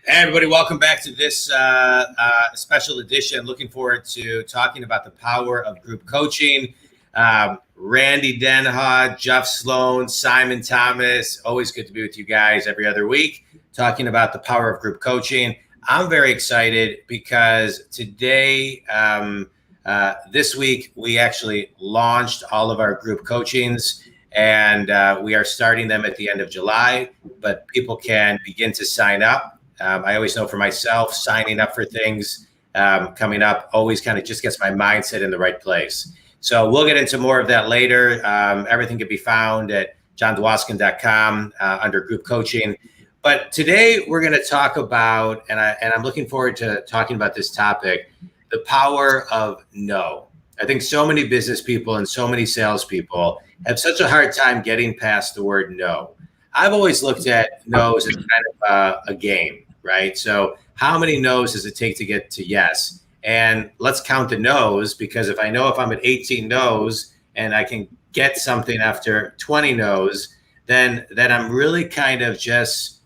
Hey everybody, welcome back to this special edition. Looking forward to talking about the power of group coaching. Randy Denha, Jeff Sloan, Simon Thomas. Always good to be with you guys every other week, talking about the power of group coaching. I'm very excited because today, this week, we actually launched all of our group coachings, and we are starting them at the end of July, but people can begin to sign up. I always know for myself, signing up for things coming up always kind of just gets my mindset in the right place. So we'll get into more of that later. Everything can be found at johndwoskin.com under group coaching. But today we're going to talk about, and I'm looking forward to talking about this topic, the power of no. I think so many business people and so many salespeople have such a hard time getting past the word no. I've always looked at no's as kind of a game. Right? So how many no's does it take to get to yes? And let's count the no's, because if I know if I'm at 18 no's and I can get something after 20 no's, then I'm really kind of just,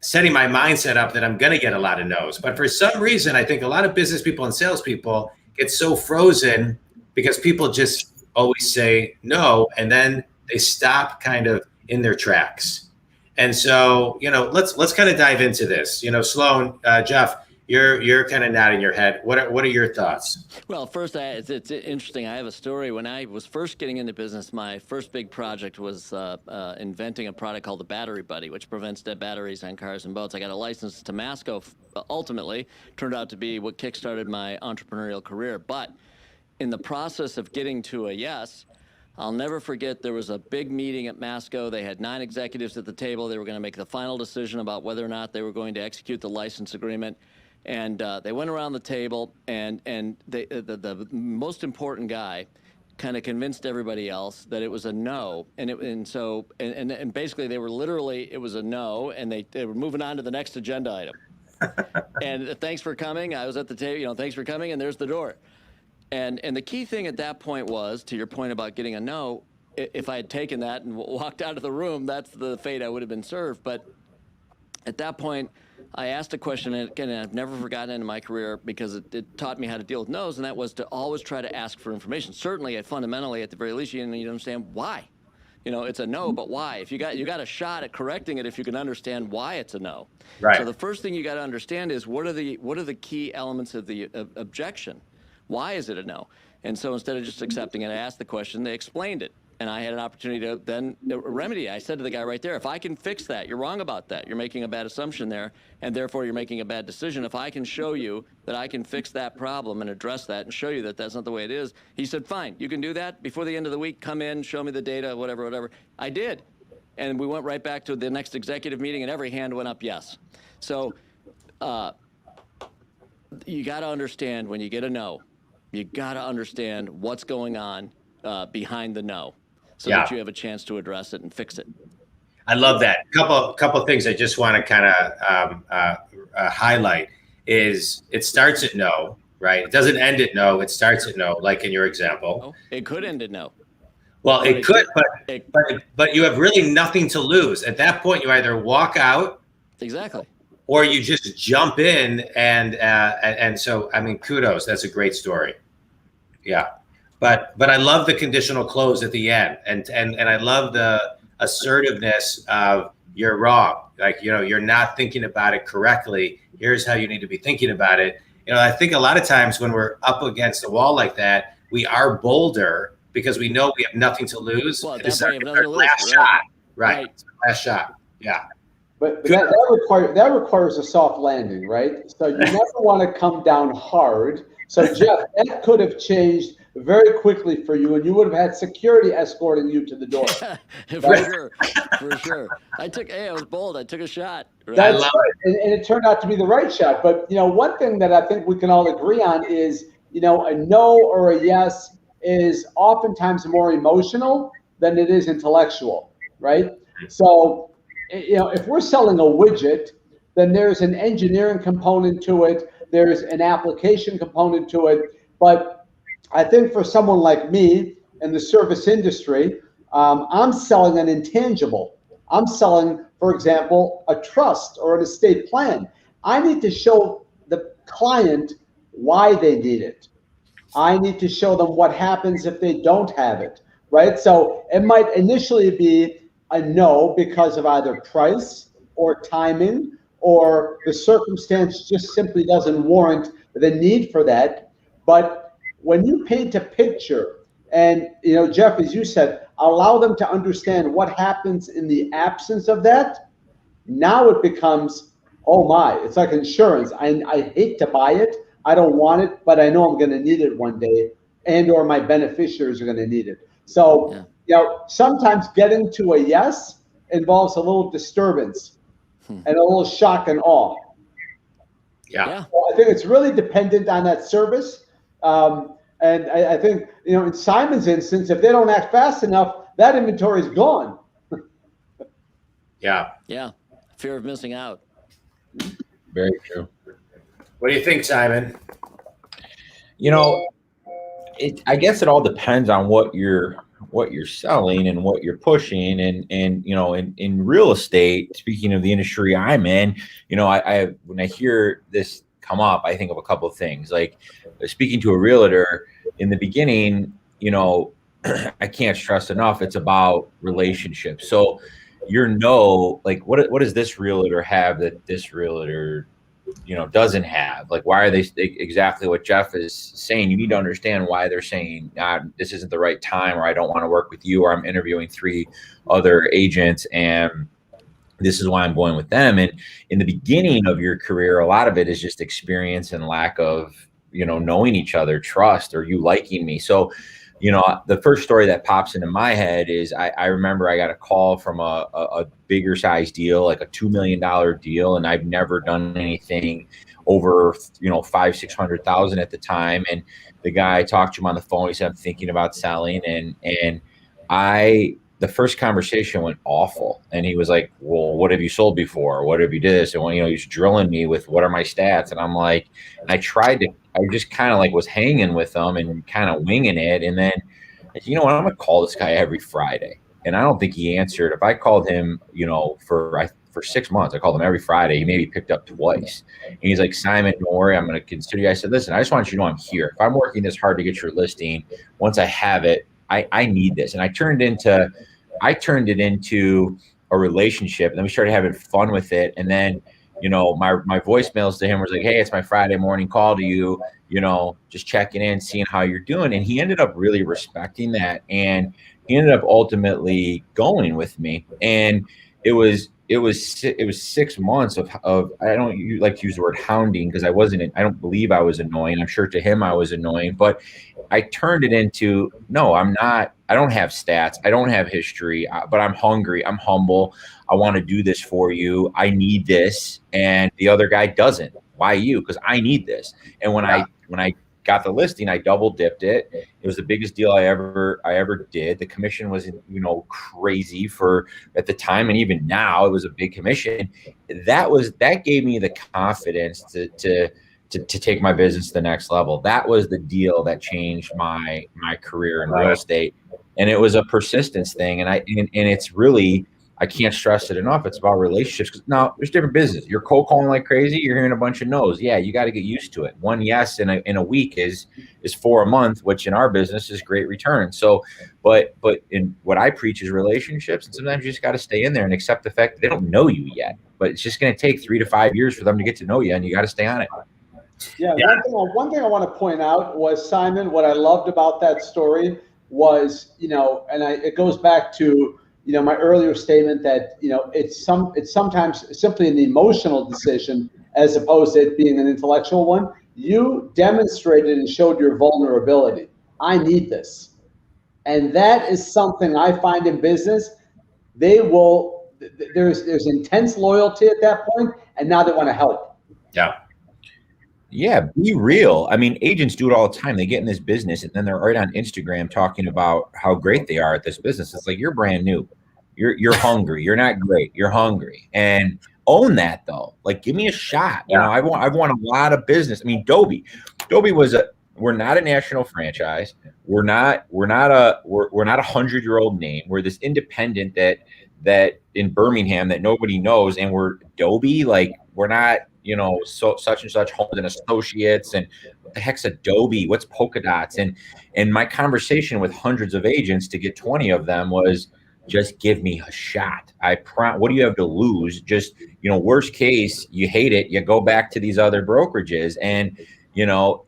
setting my mindset up that I'm going to get a lot of no's. But for some reason, I think a lot of business people and salespeople get so frozen because people just always say no, and then they stop kind of in their tracks. And so, let's kind of dive into this. Sloan, Jeff, you're kind of nodding your head. What are your thoughts? Well, first, it's interesting. I have a story. When I was first getting into business, my first big project was inventing a product called the Battery Buddy, which prevents dead batteries on cars and boats. I got a license to Masco. Ultimately, turned out to be what kickstarted my entrepreneurial career. But in the process of getting to a yes, I'll never forget, there was a big meeting at Masco. They had 9 executives at the table. They were going to make the final decision about whether or not they were going to execute the license agreement. And they went around the table, and the most important guy kind of convinced everybody else that it was a no. And basically they were literally, it was a no, and they were moving on to the next agenda item. And thanks for coming. I was at the table, thanks for coming, and there's the door. And the key thing at that point was, to your point about getting a no, if I had taken that and walked out of the room, that's the fate I would have been served. But at that point, I asked a question, and again, I've never forgotten it in my career because it taught me how to deal with no's, and that was to always try to ask for information. Certainly, fundamentally, at the very least, you need to understand why. It's a no, but why? If you got a shot at correcting it if you can understand why it's a no. Right. So the first thing you got to understand is what are the key elements of the objection? Why is it a no? And so instead of just accepting it, I asked the question, they explained it. And I had an opportunity to then remedy it. I said to the guy right there, if I can fix that, you're wrong about that. You're making a bad assumption there, and therefore you're making a bad decision. If I can show you that I can fix that problem and address that and show you that that's not the way it is, he said, fine, you can do that. Before the end of the week, come in, show me the data, whatever. I did. And we went right back to the next executive meeting, and every hand went up yes. So you got to understand when you get a no, you got to understand what's going on behind the no, so that you have a chance to address it and fix it. I love that. Couple things I just want to kind of highlight is it starts at no, right? It doesn't end at no. It starts at no, like in your example. Oh, it could end at no. Well, it could, but you have really nothing to lose. At that point, you either walk out. Exactly. Or you just jump in, and so, I mean, kudos. That's a great story. Yeah, but I love the conditional close at the end, and I love the assertiveness of you're wrong. Like, you're not thinking about it correctly. Here's how you need to be thinking about it. I think a lot of times when we're up against a wall like that, we are bolder because we know we have nothing to lose. Well, it's our last shot, right? It's our last shot. Yeah. But that requires a soft landing, right? So you never want to come down hard. So Jeff, that could have changed very quickly for you, and you would have had security escorting you to the door. For sure. I was bold. I took a shot. Right? That's right. And it turned out to be the right shot. But one thing that I think we can all agree on is, a no or a yes is oftentimes more emotional than it is intellectual, right? So, if we're selling a widget, then there's an engineering component to it. There's an application component to it. But I think for someone like me in the service industry, I'm selling an intangible. I'm selling, for example, a trust or an estate plan. I need to show the client why they need it. I need to show them what happens if they don't have it, right? So it might initially be a no because of either price or timing, or the circumstance just simply doesn't warrant the need for that. But when you paint a picture, and Jeff, as you said, allow them to understand what happens in the absence of that, now it becomes, oh my, it's like insurance. I hate to buy it. I don't want it, but I know I'm going to need it one day, and or my beneficiaries are going to need it. So, sometimes getting to a yes involves a little disturbance and a little shock and awe. Yeah. So I think it's really dependent on that service. And I think, in Simon's instance, if they don't act fast enough, that inventory is gone. Yeah. Yeah. Fear of missing out. Very true. What do you think, Simon? I guess it all depends on what you're selling and what you're pushing, and in real estate, speaking of the industry I'm in, I when I hear this come up, I think of a couple of things. Like, speaking to a realtor in the beginning, I can't stress enough, it's about relationships. So like, what does this realtor have that this realtor doesn't have? Like, why are they exactly what Jeff is saying? You need to understand why they're saying, this isn't the right time, or I don't want to work with you, or I'm interviewing 3 other agents and this is why I'm going with them. And in the beginning of your career, a lot of it is just experience and lack of, knowing each other, trust, or you liking me. So, the first story that pops into my head is I remember I got a call from a bigger size deal, like a $2 million deal. And I've never done anything over, $500,000-$600,000 at the time. And the guy, talked to him on the phone. He said, I'm thinking about selling. And the first conversation went awful. And he was like, well, what have you sold before? What have you did this? And he's drilling me with, what are my stats? And I'm like, and I just kind of was hanging with them and kind of winging it. And then, I'm going to call this guy every Friday. And I don't think he answered. If I called him, for 6 months, I called him every Friday. He maybe picked up twice. And he's like, Simon, don't worry, I'm going to consider you. I said, listen, I just want you to know I'm here. If I'm working this hard to get your listing, once I have it, I need this. And I turned it into a relationship. And then we started having fun with it. And then, my voicemails to him was like, hey, it's my Friday morning call to you, just checking in, seeing how you're doing. And he ended up really respecting that. And he ended up ultimately going with me. And it was 6 months of I don't like to use the word hounding, because I don't believe I was annoying. I'm sure to him I was annoying, but I turned it into, no, I'm not. I don't have stats. I don't have history, but I'm hungry. I'm humble. I want to do this for you. I need this. And the other guy doesn't. Why you? Because I need this. And when I got the listing, I double dipped it. It was the biggest deal I ever did. The commission was, crazy for at the time. And even now it was a big commission. That gave me the confidence to take my business to the next level. That was the deal that changed my career in real estate. And it was a persistence thing. And it's really, I can't stress it enough. It's about relationships. 'Cause now there's different business. You're cold calling like crazy. You're hearing a bunch of no's. Yeah, you got to get used to it. One yes in a week is 4 a month, which in our business is great return. So, but in what I preach is relationships. And sometimes you just got to stay in there and accept the fact that they don't know you yet. But it's just going to take 3 to 5 years for them to get to know you, and you got to stay on it. Yeah. One thing I want to point out was, Simon, what I loved about that story was, it goes back to, my earlier statement that, it's sometimes simply an emotional decision as opposed to it being an intellectual one. You demonstrated and showed your vulnerability. I need this. And that is something I find in business. There's intense loyalty at that point, and now they want to help. Yeah. Yeah, be real. I mean, agents do it all the time. They get in this business and then they're right on Instagram talking about how great they are at this business. It's like, you're brand new. You're hungry. You're not great. You're hungry. And own that though. Like, give me a shot. Yeah. I've won a lot of business. I mean, Dobie we're not a national franchise. We're not a 100-year-old name. We're this independent that in Birmingham that nobody knows, and we're Adobe, like we're not, such and such Homes and Associates, and what the heck's Adobe? What's polka dots? And my conversation with hundreds of agents to get 20 of them was, just give me a shot. What do you have to lose? Just, worst case, you hate it, you go back to these other brokerages. And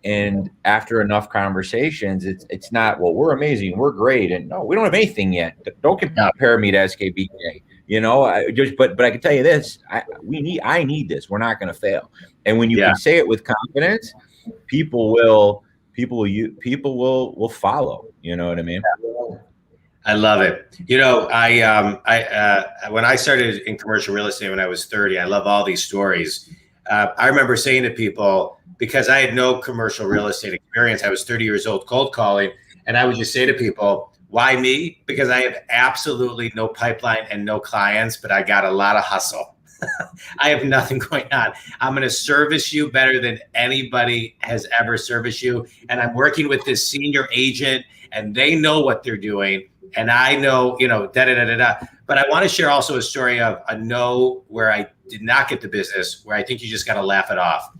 and after enough conversations, it's not, well, we're amazing, we're great, and no, we don't have anything yet. Don't compare me to SKBK. But I can tell you this: I need this. We're not going to fail. And when you can say it with confidence, people will follow. You know what I mean? I love it. When I started in commercial real estate when I was 30, I love all these stories. I remember saying to people, because I had no commercial real estate experience, I was 30 years old cold calling, and I would just say to people, why me? Because I have absolutely no pipeline and no clients, but I got a lot of hustle. I have nothing going on. I'm going to service you better than anybody has ever serviced you. And I'm working with this senior agent, and they know what they're doing. And I know, But I want to share also a story of a no where I did not get the business, where I think you just got to laugh it off.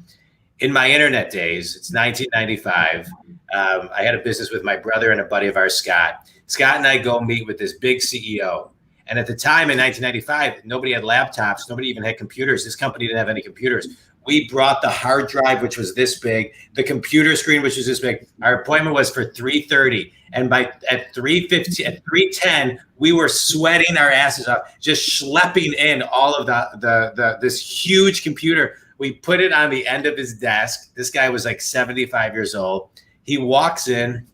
In my internet days, it's 1995. I had a business with my brother and a buddy of ours, Scott. Scott and I go meet with this big CEO. And at the time in 1995, nobody had laptops. Nobody even had computers. This company didn't have any computers. We brought the hard drive, which was this big, the computer screen, which was this big. Our appointment was for 3:30. And at 3:50, at 3:10, we were sweating our asses off, just schlepping in all of this huge computer. We put it on the end of his desk. This guy was like 75 years old. He walks in.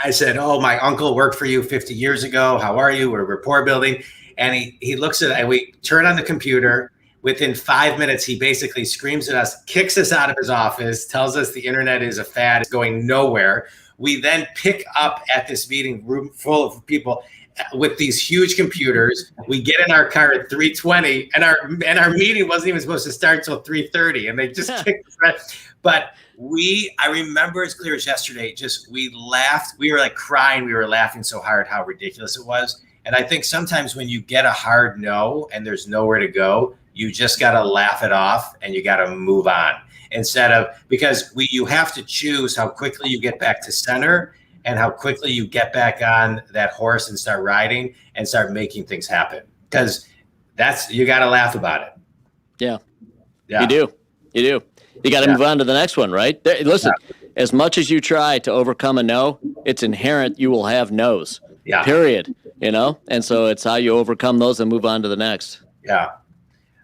I said, "Oh, my uncle worked for you 50 years ago. How are you? We're a rapport building." And he looks at it, and we turn on the computer. Within 5 minutes, he basically screams at us, kicks us out of his office, tells us the internet is a fad, it's going nowhere. We then pick up at this meeting room full of people with these huge computers. We get in our car at 3:20, and our meeting wasn't even supposed to start till 3:30, and they just kicked us right. But I remember as clear as yesterday, we laughed. We were like crying. We were laughing so hard how ridiculous it was. And I think sometimes when you get a hard no and there's nowhere to go, you just got to laugh it off and you got to move on because you have to choose how quickly you get back to center and how quickly you get back on that horse and start riding and start making things happen. Because you got to laugh about it. Yeah. You do. You got to move on to the next one, right? Listen, as much as you try to overcome a no, it's inherent you will have no's. Yeah. Period. And so it's how you overcome those and move on to the next. Yeah.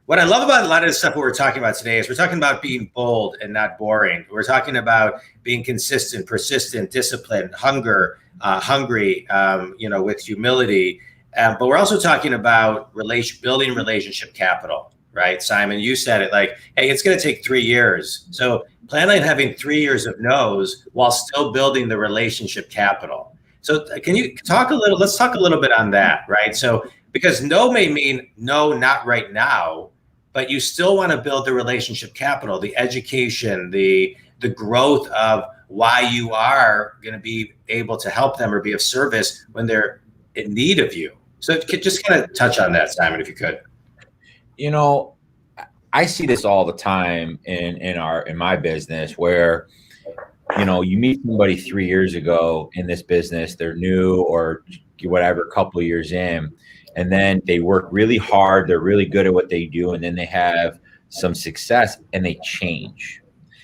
What I love about a lot of the stuff we're talking about today is we're talking about being bold and not boring. We're talking about being consistent, persistent, disciplined, hungry, with humility. But we're also talking about building relationship capital, right? Simon, you said it like, hey, it's going to take 3 years. So plan on having 3 years of no's while still building the relationship capital. So can you let's talk a little bit on that, right? So because no may mean no, not right now, but you still want to build the relationship capital, the education, the growth of why you are going to be able to help them or be of service when they're in need of you. So just kind of touch on that, Simon, if you could. I see this all the time in my business where, you meet somebody 3 years ago in this business, they're new or whatever, a couple of years in, and then they work really hard. They're really good at what they do. And then they have some success and they change.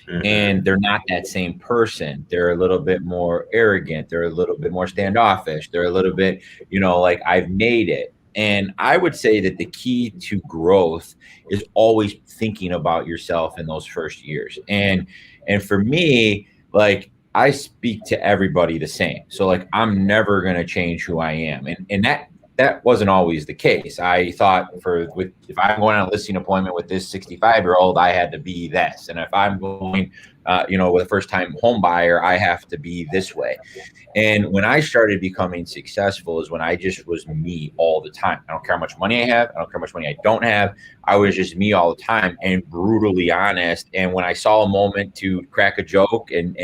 Mm-hmm. And they're not that same person. They're a little bit more arrogant. They're a little bit more standoffish. They're a little bit, like I've made it. And I would say that the key to growth is always thinking about yourself in those first years. And for me, like I speak to everybody the same. So like I'm never going to change who I am. And that wasn't always the case. I thought if I'm going on a listing appointment with this 65-year-old, I had to be this. And if I'm going, with a first-time home buyer, I have to be this way. And when I started becoming successful is when I just was me all the time. I don't care how much money I have. I don't care how much money I don't have. I was just me all the time and brutally honest. And when I saw a moment to crack a joke and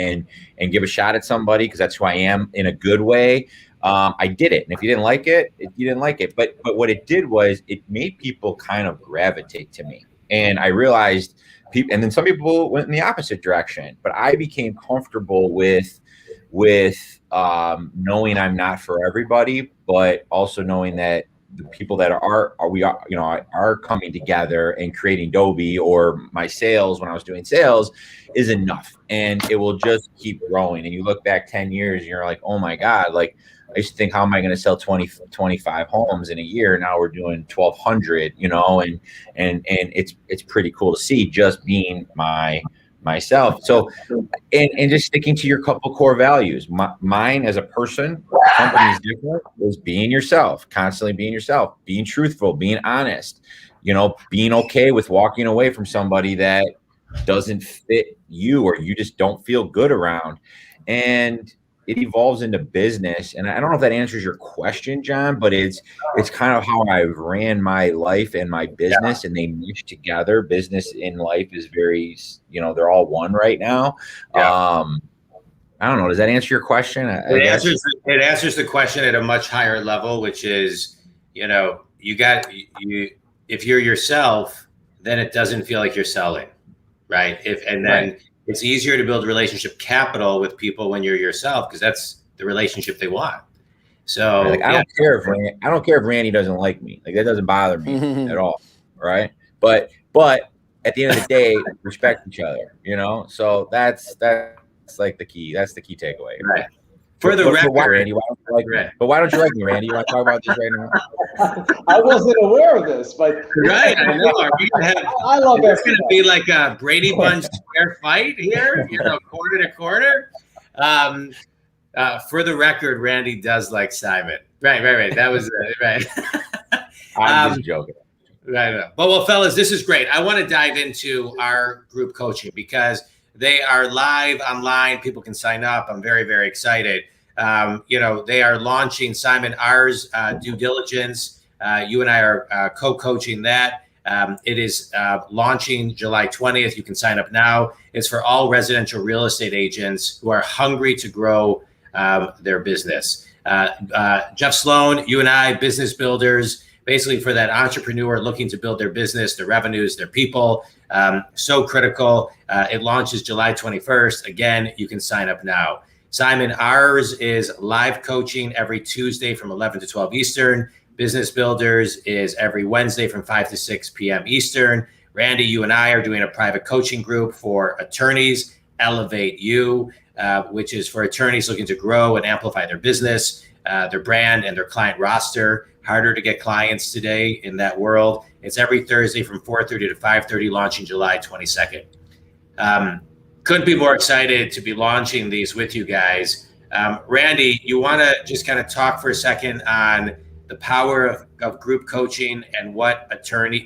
give a shot at somebody, because that's who I am in a good way, I did it. And if you didn't like it, you didn't like it. But what it did was it made people kind of gravitate to me. And I realized people, and then some people went in the opposite direction, but I became comfortable with knowing I'm not for everybody, but also knowing that the people that are coming together and creating Adobe or my sales when I was doing sales is enough, and it will just keep growing. And you look back 10 years and you're like, oh my God, like I used to think, how am I going to sell 25 homes in a year? Now we're doing 1,200, and it's pretty cool to see, just being myself. So, and just sticking to your couple core values. Mine as a person, company's different, is being yourself, constantly being yourself, being truthful, being honest, being okay with walking away from somebody that doesn't fit you or you just don't feel good around. And it evolves into business. And I don't know if that answers your question, John, but it's kind of how I've ran my life and my business, and they mesh together. Business and life is very, they're all one right now. Yeah. I don't know. Does that answer your question? It answers the question at a much higher level, which is, if you're yourself, then it doesn't feel like you're selling, right? Right. It's easier to build relationship capital with people when you're yourself, because that's the relationship they want. So I don't care if Randy doesn't like me. Like, that doesn't bother me at all, right? But at the end of the day, respect each other, So that's like the key. That's the key takeaway. Right. For the record, Randy, why don't you like me? But why don't you like me, Randy? You want to talk about this right now? I wasn't aware of this, but right, I know. I love it. It's going to be like a Brady Bunch square fight here, quarter to quarter. For the record, Randy does like Simon. Right. That was right. I'm just joking. Right. But well, fellas, this is great. I want to dive into our group coaching because they are live online. People can sign up. I'm very, very excited. They are launching Simon R's due diligence. You and I are co-coaching that. It is launching July 20th. You can sign up now. It's for all residential real estate agents who are hungry to grow their business. Jeff Sloan, you and I, business builders, basically for that entrepreneur looking to build their business, their revenues, their people. So critical. It launches July 21st. Again, you can sign up now. Simon, ours is live coaching every Tuesday from 11 to 12 Eastern. Business Builders is every Wednesday from 5 to 6 p.m. Eastern. Randy, you and I are doing a private coaching group for attorneys, Elevate You, which is for attorneys looking to grow and amplify their business, their brand, and their client roster. Harder to get clients today in that world. It's every Thursday from 4:30 to 5:30, launching July 22nd. Couldn't be more excited to be launching these with you guys. Randy, you want to just kind of talk for a second on the power of group coaching and what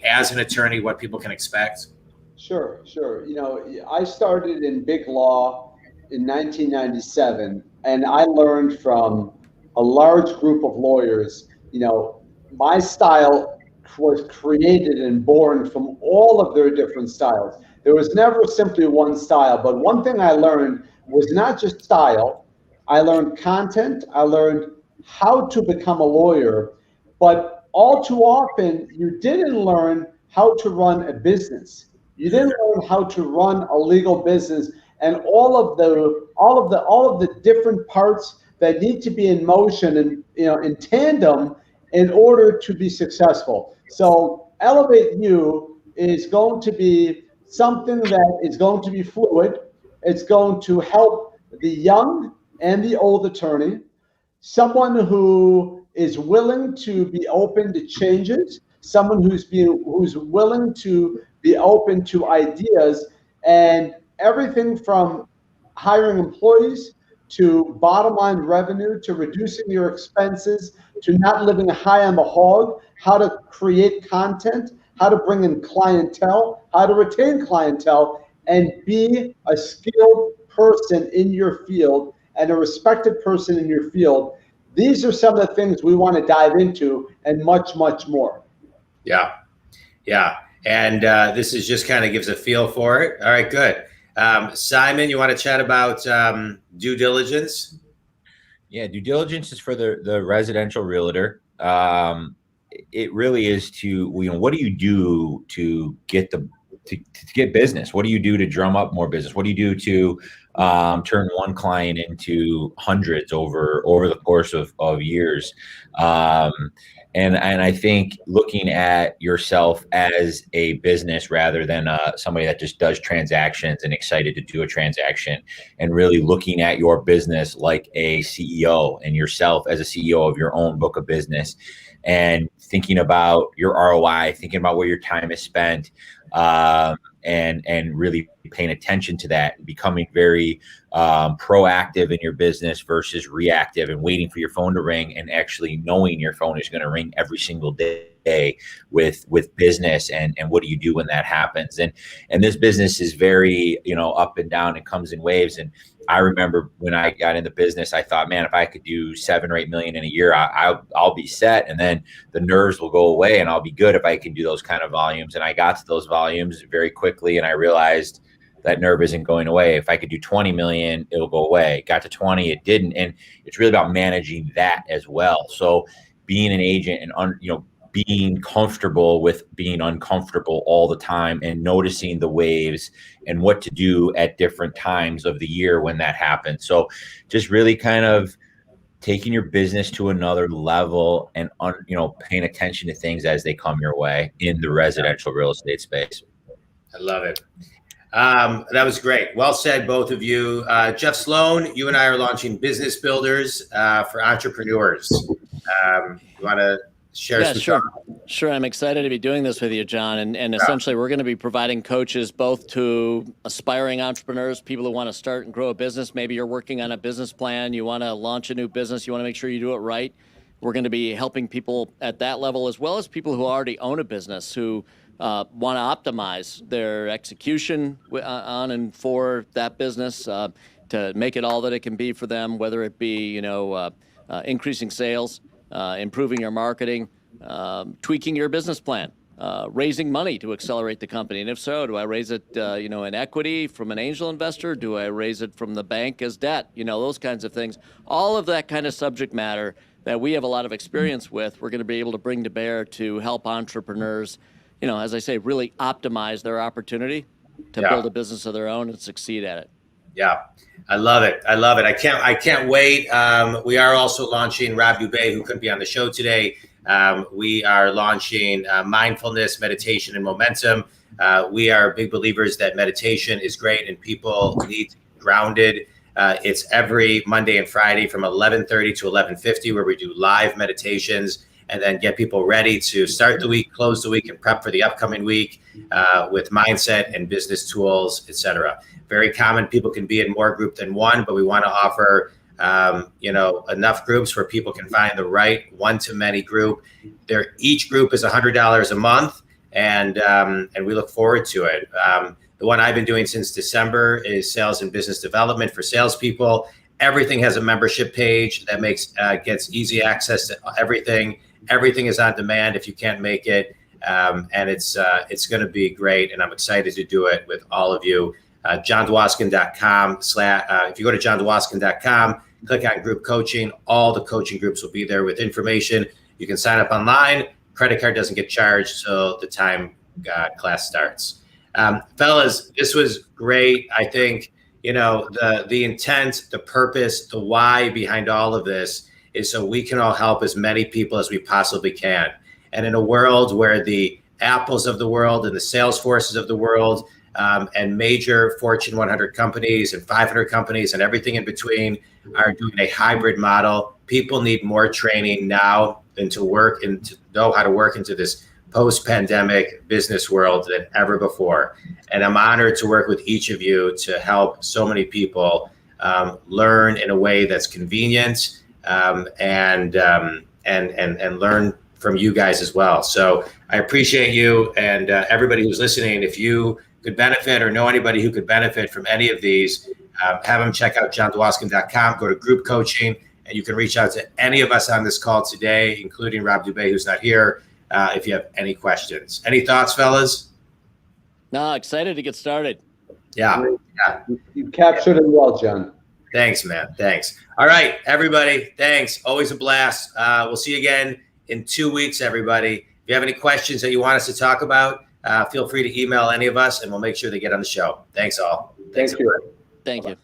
as an attorney, what people can expect? Sure. I started in big law in 1997, and I learned from a large group of lawyers. My style was created and born from all of their different styles. There was never simply one style, but one thing I learned was not just style. I learned content. I learned how to become a lawyer, but all too often you didn't learn how to run a business. You didn't learn how to run a legal business and all of the different parts that need to be in motion and in tandem in order to be successful. So Elevate You is going to be something that is going to be fluid. It's going to help the young and the old attorney, someone who is willing to be open to changes, someone who's willing to be open to ideas, and everything from hiring employees to bottom line revenue, to reducing your expenses, to not living high on the hog, how to create content, how to bring in clientele, how to retain clientele, and be a skilled person in your field and a respected person in your field. These are some of the things we want to dive into and much, much more. Yeah. And this is just kind of gives a feel for it. All right, good. Simon, you want to chat about due diligence? Yeah, due diligence is for the residential realtor. It really is to, what do you do to get to get business? What do you do to drum up more business? What do you do to turn one client into hundreds over the course of years? And I think looking at yourself as a business rather than somebody that just does transactions and excited to do a transaction, and really looking at your business like a CEO and yourself as a CEO of your own book of business, and thinking about your ROI, thinking about where your time is spent, and really paying attention to that, becoming very proactive in your business versus reactive and waiting for your phone to ring, and actually knowing your phone is going to ring every single day with business, and what do you do when that happens? And this business is very, up and down, and comes in waves. And I remember when I got into business, I thought, man, if I could do 7 or 8 million in a year, I'll be set. And then the nerves will go away and I'll be good if I can do those kind of volumes. And I got to those volumes very quickly, and I realized that nerve isn't going away. If I could do 20 million, it'll go away. Got to 20, it didn't. And it's really about managing that as well. So being an agent and, being comfortable with being uncomfortable all the time, and noticing the waves and what to do at different times of the year when that happens. So just really kind of taking your business to another level, and, paying attention to things as they come your way in the residential real estate space. I love it. That was great. Well said, both of you. Jeff Sloan, you and I are launching Business Builders for entrepreneurs. You want to share some sure. thoughts? Sure. I'm excited to be doing this with you, John. And essentially, we're going to be providing coaches both to aspiring entrepreneurs, people who want to start and grow a business. Maybe you're working on a business plan, you want to launch a new business, you want to make sure you do it right. We're going to be helping people at that level, as well as people who already own a business, who want to optimize their execution on and for that business, to make it all that it can be for them, whether it be, increasing sales, improving your marketing, tweaking your business plan, raising money to accelerate the company. And if so, do I raise it, in equity from an angel investor? Do I raise it from the bank as debt? Those kinds of things. All of that kind of subject matter that we have a lot of experience with, we're going to be able to bring to bear to help entrepreneurs, as I say, really optimize their opportunity to build a business of their own and succeed at it. Yeah, I love it. I can't wait. We are also launching, Rob Dubay, who couldn't be on the show today. We are launching mindfulness, meditation, and momentum. We are big believers that meditation is great and people need to be grounded. It's every Monday and Friday from 11:30 to 11:50, where we do live meditations and then get people ready to start the week, close the week, and prep for the upcoming week with mindset and business tools, etc. Very common. People can be in more group than one, but we want to offer enough groups where people can find the right one-to-many group. Each group is $100 a month, and we look forward to it. The one I've been doing since December is sales and business development for salespeople. Everything has a membership page that gets easy access to everything. Everything is on demand if you can't make it, and it's going to be great. And I'm excited to do it with all of you. JohnDwoskin.com. If you go to JohnDwoskin.com, click on group coaching. All the coaching groups will be there with information. You can sign up online. Credit card doesn't get charged till the time class starts. Fellas, this was great. I think, the intent, the purpose, the why behind all of this is so we can all help as many people as we possibly can. And in a world where the Apples of the world and the Salesforces of the world and major Fortune 100 companies and 500 companies and everything in between are doing a hybrid model, people need more training now than to work and to know how to work into this post-pandemic business world than ever before. And I'm honored to work with each of you to help so many people learn in a way that's convenient and learn from you guys as well. So I appreciate you, and everybody who's listening. If you could benefit or know anybody who could benefit from any of these, have them check out JohnDwoskin.com, go to group coaching, and you can reach out to any of us on this call today, including Rob Dubay, who's not here, if you have any questions. Any thoughts, fellas? No, excited to get started. Yeah. You captured it well, John. Thanks, man. Thanks. All right, everybody. Thanks. Always a blast. We'll see you again in 2 weeks, everybody. If you have any questions that you want us to talk about, feel free to email any of us, and we'll make sure they get on the show. Thanks, all. Thank you. Thank you.